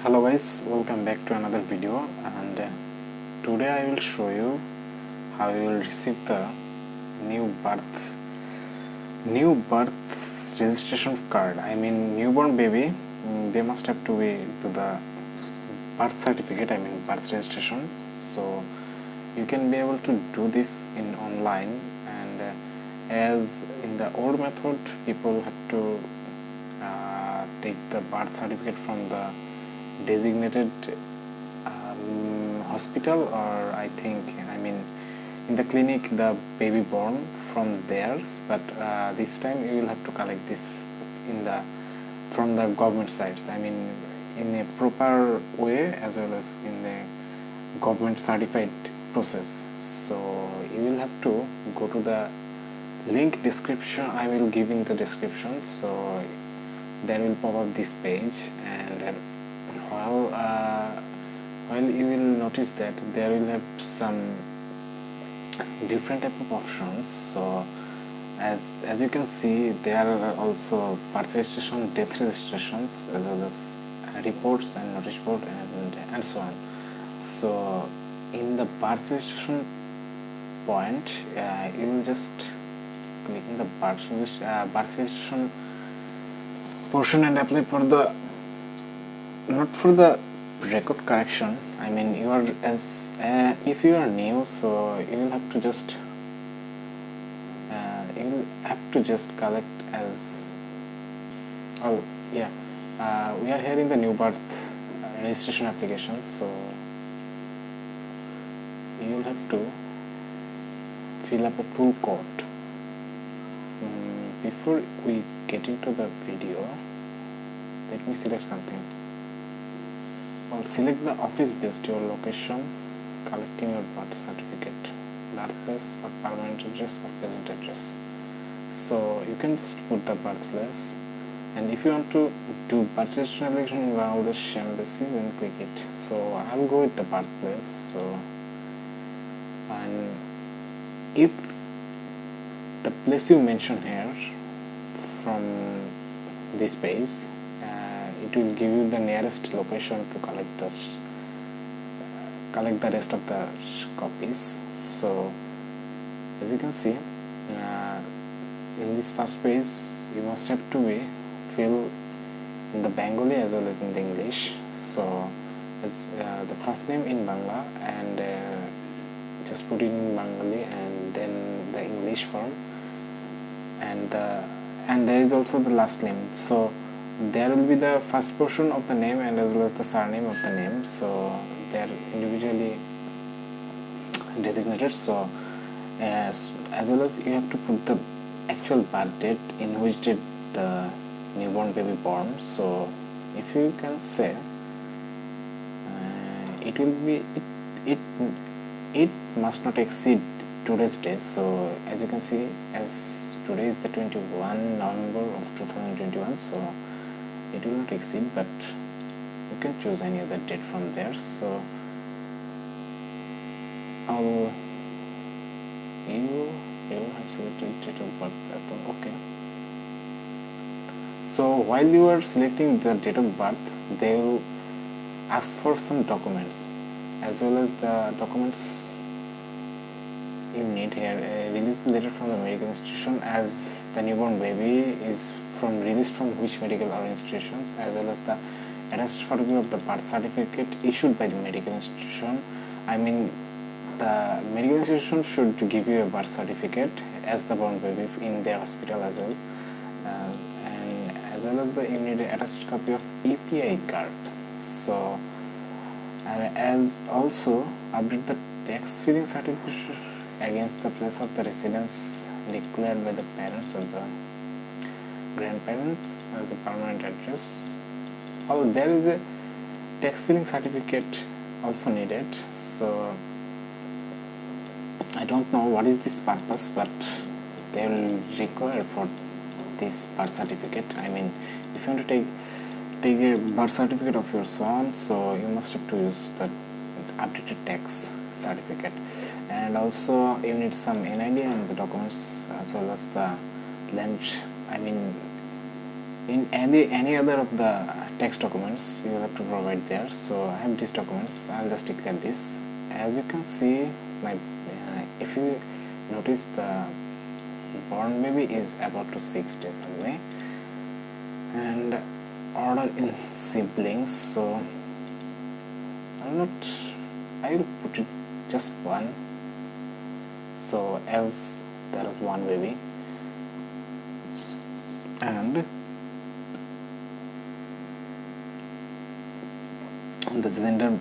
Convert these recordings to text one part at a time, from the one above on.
Hello guys, welcome back to another video, and today I will show you how you will receive the new birth registration card. I mean newborn baby, they must have to be to the birth certificate, I mean birth registration. So you can be able to do this in online, and as in the old method people have to take the birth certificate from the designated hospital, or I mean in the clinic the baby born from there, but this time you will have to collect this from the government sites, I mean in a proper way as well as in the government certified process. So you will have to go to the link description, I will give in the description. So there will pop up this page, and while you will notice that there will have some different type of options. So as you can see, there are also birth registration, death registrations, as well as reports and notice board, and so on. So in the birth registration point, you will just click in the birth registration portion and apply for the, not for the record correction. I mean you are if you are new, so you will have to just collect as we are here in the new birth registration application. So you will have to fill up a full code. Before we get into the video, let me select something. I'll select the office based your location, collecting your birth certificate, birthplace or permanent address or present address. So you can just put the birthplace, and if you want to do birth registration application in one of the same basis, then click it. So I'll go with the birthplace. So, and if the place you mention here from this page, it will give you the nearest location to collect the rest of the copies. So as you can see, in this first page you must have to be fill in the Bengali as well as in the English. So it's the first name in Bangla, and just put it in Bengali, and then the English form, and there is also the last name. So there will be the first portion of the name and as well as the surname of the name. So they are individually designated. So as well as you have to put the actual birth date in which date the newborn baby born. So if you can say it will be it must not exceed today's date. So as you can see, as today is the 21 November of 2021, so it will not exceed, but you can choose any other date from there. So you have selected date of birth. Okay. So while you are selecting the date of birth, they will ask for some documents, as well as the documents you need here. Release the letter from the medical institution, as the newborn baby is released from which medical or institutions, as well as the attached photocopy of the birth certificate issued by the medical institution. I mean the medical institution should give you a birth certificate as the born baby in their hospital as well, and as well as you need an attached copy of EPI card. So as also update the tax filing certificate against the place of the residence declared by the parents or the grandparents as a permanent address. There is a tax filing certificate also needed. So I don't know what is this purpose, but they will require for this birth certificate. I mean if you want to take a birth certificate of your son, so you must have to use the updated tax certificate. And also you need some NID and the documents, as well as the land, I mean In any other of the text documents you will have to provide there. So I have these documents. I'll just declare this. As you can see, my if you notice, the born baby is about to 6 days only, and order in siblings, so I will put it just one, so as there is one baby. And the gender,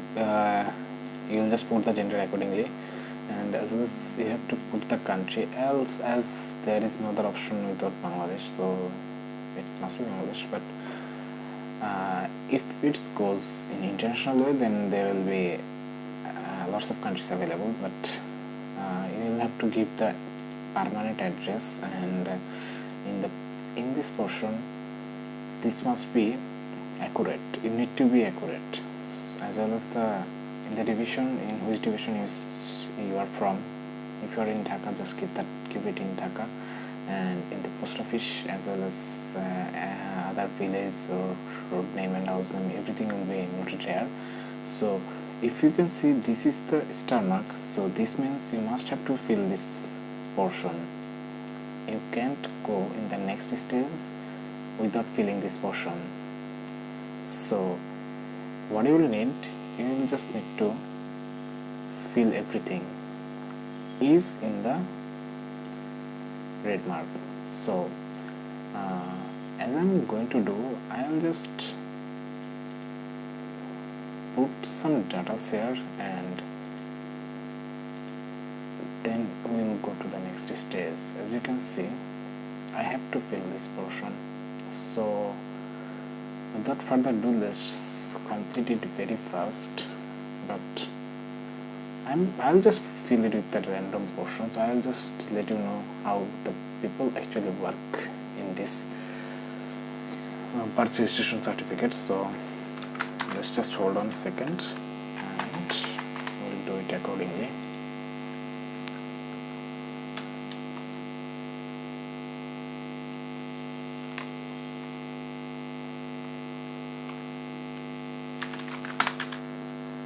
you will just put the gender accordingly, and as well as you have to put the country, else as there is no other option without Bangladesh, so it must be Bangladesh. But if it goes in international way, then there will be lots of countries available, but you will have to give the permanent address, and in this portion this must be accurate. You need to be accurate, as well as in the division, in which division you are from. If you are in Dhaka, just keep it in Dhaka, and in the post office, as well as other village or road name and house name, everything will be noted here. So if you can see, this is the star mark, so this means you must have to fill this portion. You can't go in the next stage without filling this portion. So what you will need, you will just need to fill everything is in the red mark. So as I'm going to do, I will just put some data here, and then we will go to the next stage. As you can see, I have to fill this portion. So without further ado, let's complete it very fast. But I'll just fill it with the random portions. I'll just let you know how the people actually work in this birth registration certificate. So let's just hold on a second, and we'll do it accordingly.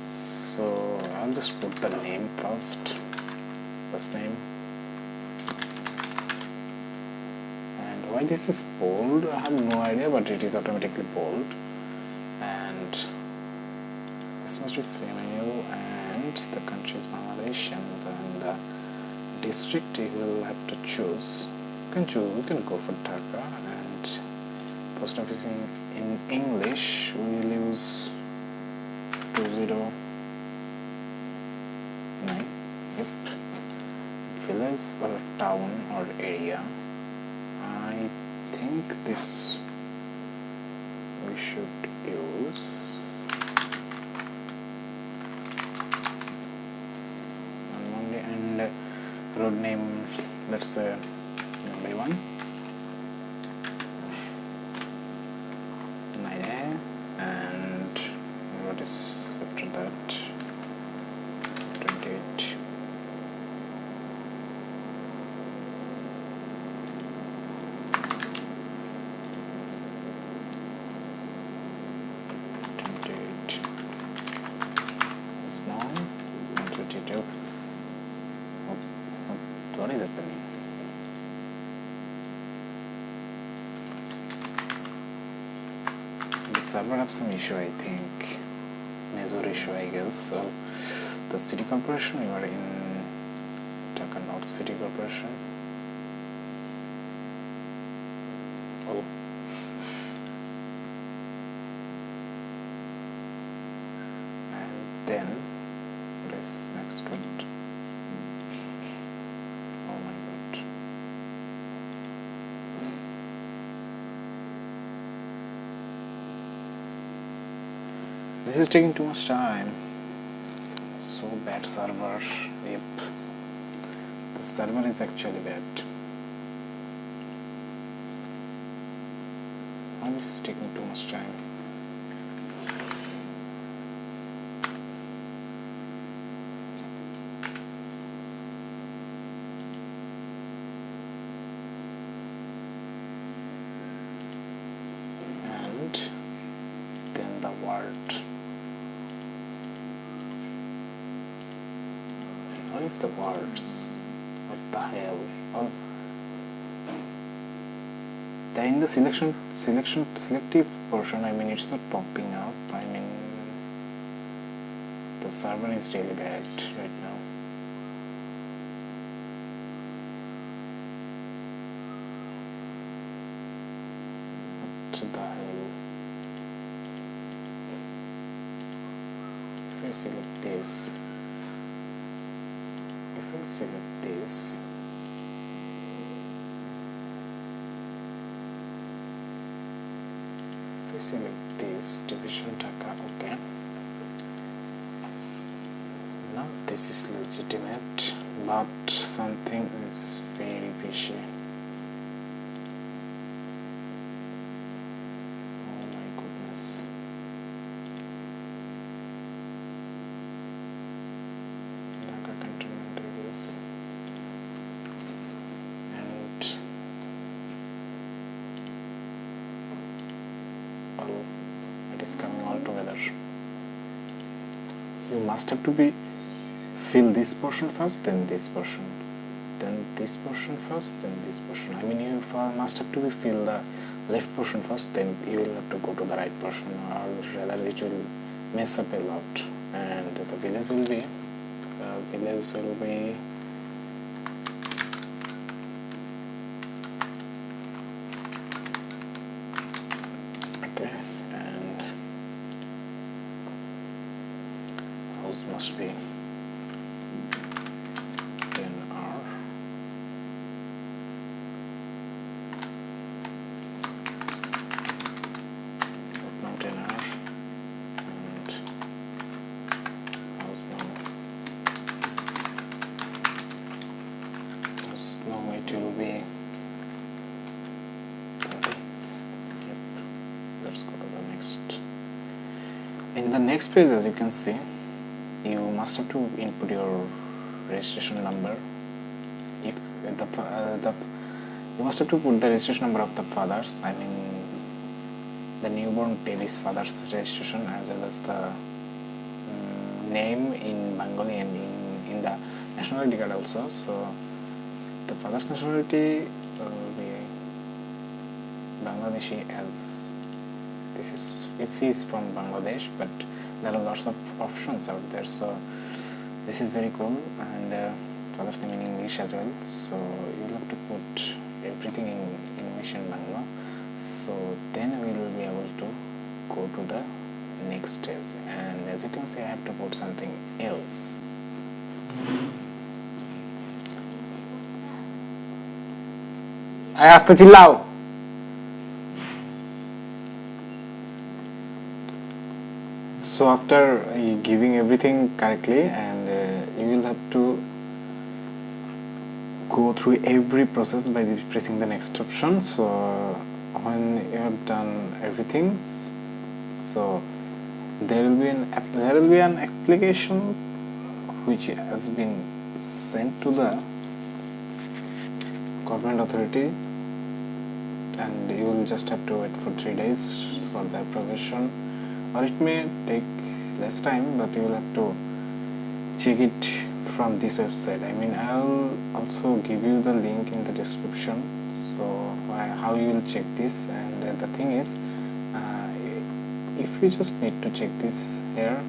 So I'll just put the name first name. And why this is bold, I have no idea, but it is automatically bold. And this must be female, and the country is Bangladesh, and then the district you will have to choose. You can go for Dhaka, and post office in English we will use 209. Yep. Village or town or area, I think this we should use on Monday. And road name, let's say Mumbai 1, 9A, and what is after that, 28. What is happening? The server have some issue, I think. Major issue, I guess. So the city corporation, you are in Dhaka North City Corporation. Oh. And then what is next one? Oh my god. This is taking too much time. So bad server. Yep. The server is actually bad. Why this is taking too much time? word? What is the words? What the hell? Oh, in the selective portion, I mean, it's not popping up. I mean, the server is really bad right now. What the hell? If I select this, if I select this, if I select this division taka, okay. Now this is legitimate, but something is very fishy. Oh my goodness. Dhaka cantonment areas. And well, it is coming all together. You must have to be fill this portion first, then this portion, then this portion first, then this portion. I mean, you must have to be fill the left portion first, then you will have to go to the right portion, or rather it will mess up a lot. And the village will be okay, and house must be 10R. Now 10R and house now. House now it will be 30. Yep. Let's go to the next. In the next page, as you can see, you must have to input your registration number. If you must have to put the registration number of the fathers, I mean the newborn baby's father's registration, as well as the name in Bengali and in the nationality card also. So the father's nationality will be Bangladeshi, as this is if he is from Bangladesh, but there are lots of options out there. So this is very cool, and father's name in English as well. So you'll have to put everything in English and Bangla. So then we will be able to go to the next stage. And as you can see, I have to put something else. I asked the chillao. So after giving everything correctly, and you will have to go through every process by pressing the next option. So when you have done everything, so there will be an application which has been sent to the government authority, and you will just have to wait for 3 days for the approval, or it may take less time, but you will have to check it from this website. I mean, I'll also give you the link in the description, so how you will check this. And the thing is, if you just need to check this here,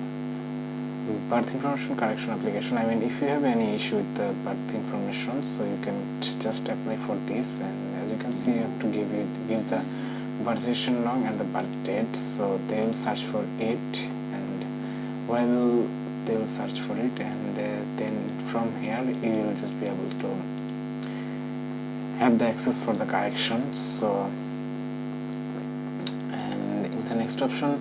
birth information correction application, I mean, if you have any issue with the birth information, so you can just apply for this. And as you can see, you have to give the birth registration long and the birth date. So they will search for it, and while they will search for it, and then from here you will just be able to have the access for the corrections. So, and in the next option,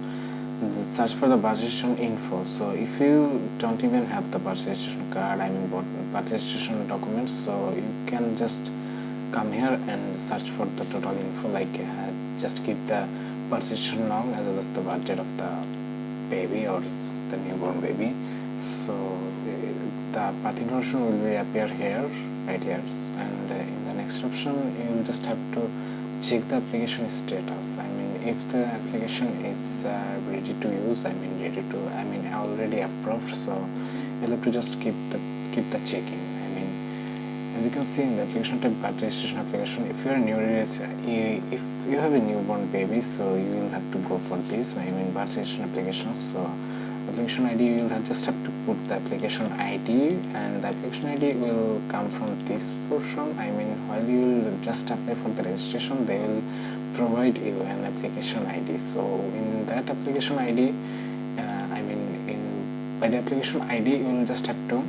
search for the birth registration info. So if you don't even have the birth registration card, I mean birth registration documents, so you can just come here and search for the total info, like just give the birth registration long as well as the birth date of the baby or the newborn baby. So the birth information will be appear here, right here, and in the next option you will just have to check the application status. I mean, if the application is ready to use, already approved, so you'll have to just keep the checking. I mean, as you can see in the application type, birth registration application, if you are if you have a newborn baby, so you will have to go for this. I mean, birth registration application. So application ID, you will just have to put the application ID, and the application ID will come from this portion. I mean, while you will just apply for the registration, they will provide you an application ID. So in that application ID, by the application ID, you will just have to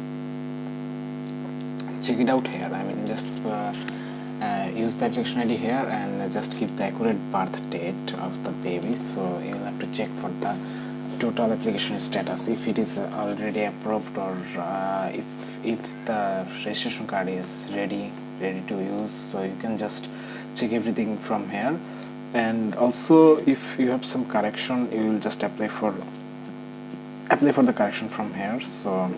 check it out here. I mean, just use the application ID here and just keep the accurate birth date of the baby. So you will have to check for the total application status, if it is already approved, or if the registration card is ready to use. So you can just check everything from here. And also, if you have some correction, you will just apply for the correction from here. So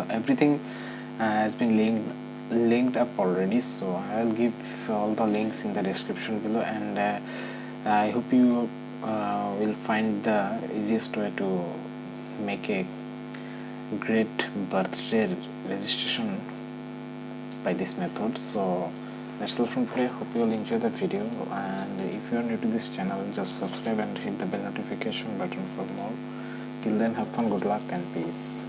everything has been linked up already, so I will give all the links in the description below, and I hope you will find the easiest way to make a great birthday registration by this method. So that's all from today. Hope you will enjoy the video, and if you are new to this channel, just subscribe and hit the bell notification button for more. Till then, have fun, good luck, and peace.